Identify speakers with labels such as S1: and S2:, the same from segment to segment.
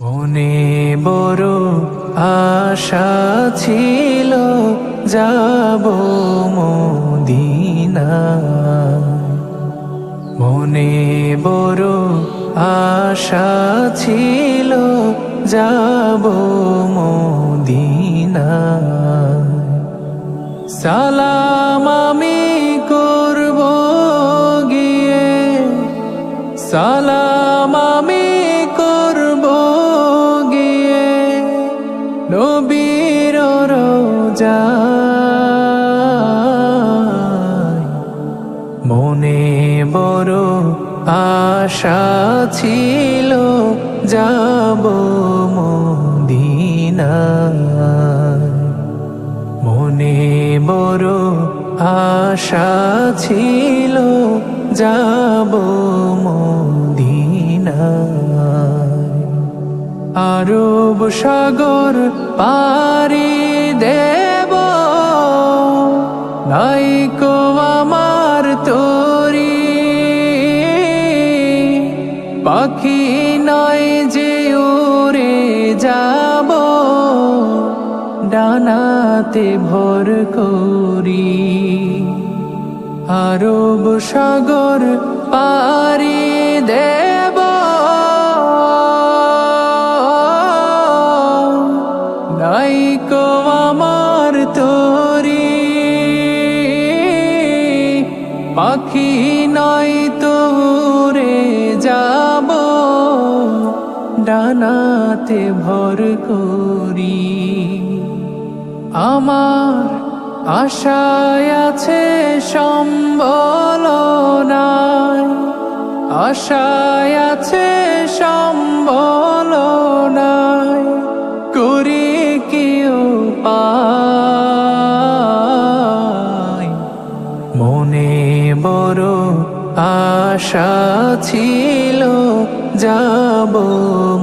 S1: মনে বড় আশা ছিল যাব মদিনা, মনে বড় আশা ছিল যাব মদিনা। সালাম আমি করব গিয়ে, সালাম আমি করব গিয়ে নবীর রওজায়। মনে বড় আশা ছিল যাব মদিনা, মনে বড় আশা ছিল যাব মদিনা। আরব সাগর পাড়ি দেব, নাইকো আমার তরি, পাখি নয় যে উড়ে যাব ডানাতে ভর করি। আরব সাগর পাড়ি দেব, নাইকো আমার তরি, পাখি নয় তো উড়ে যাব ডানাতে ভর করি। আমার আশায় আছে সম্বল নাই, আশায় আছে সম্বল নাই, করি কি উপায়। মনে বড় আশা ছিল যাব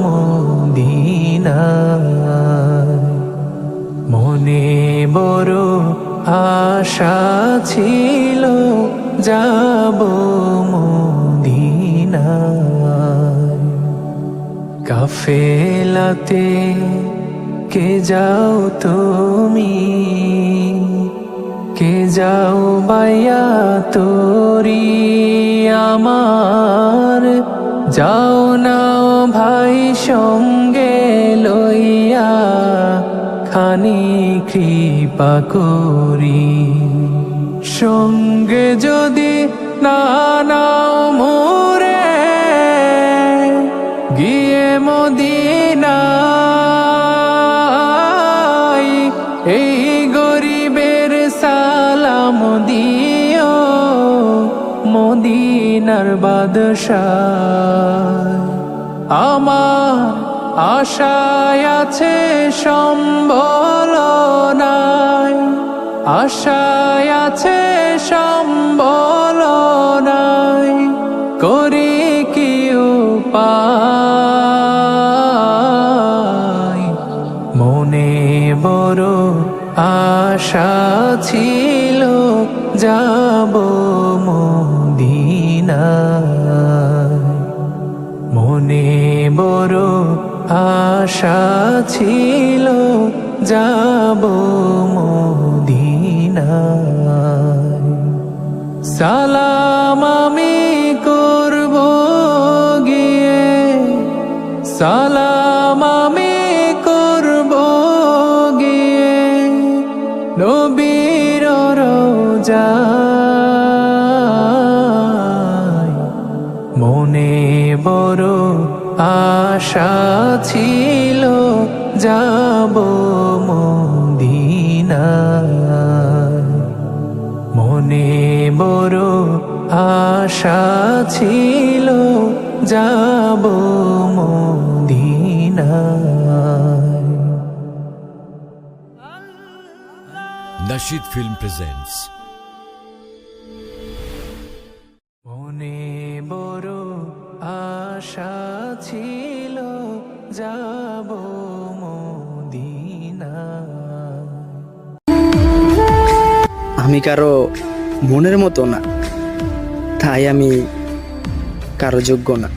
S1: মদিনা, মনে বড় আশা ছিল যাব মদিনা। কাফেলাতে কে যাও তুমি, কে যাও বাইয়া তোরি আমার, যাও নাও ভাই সঙ্গে লইয়া খানি কৃপা করি। সঙ্গে যদি না নাও মোরে গিয়ে মদিনায়, এই গরিবের সালাম দিও মদিনার বাদশাহ। আমার আশায় আছে সম্বল নাই, আশায় আছে সম্বল নাই, করি কি উপায়। মনে বড় আশা ছিল যাব মদিনা, মনে বড় আশা ছিল যাব মদিনা। সালাম আমি করব গিয়ে, সালাম আমি করব গিয়ে নবীর রওজায়। মনে বড় আশা ছিল যাব মদিনা, মনে বড় আশা ছিল যাব মদিনা।
S2: Nasheed Film presents
S1: মনে বড় আশা ছিল যাব মদিনা।
S3: আমি কারো মনের মতো না, তাই আমি কারো যোগ্য না।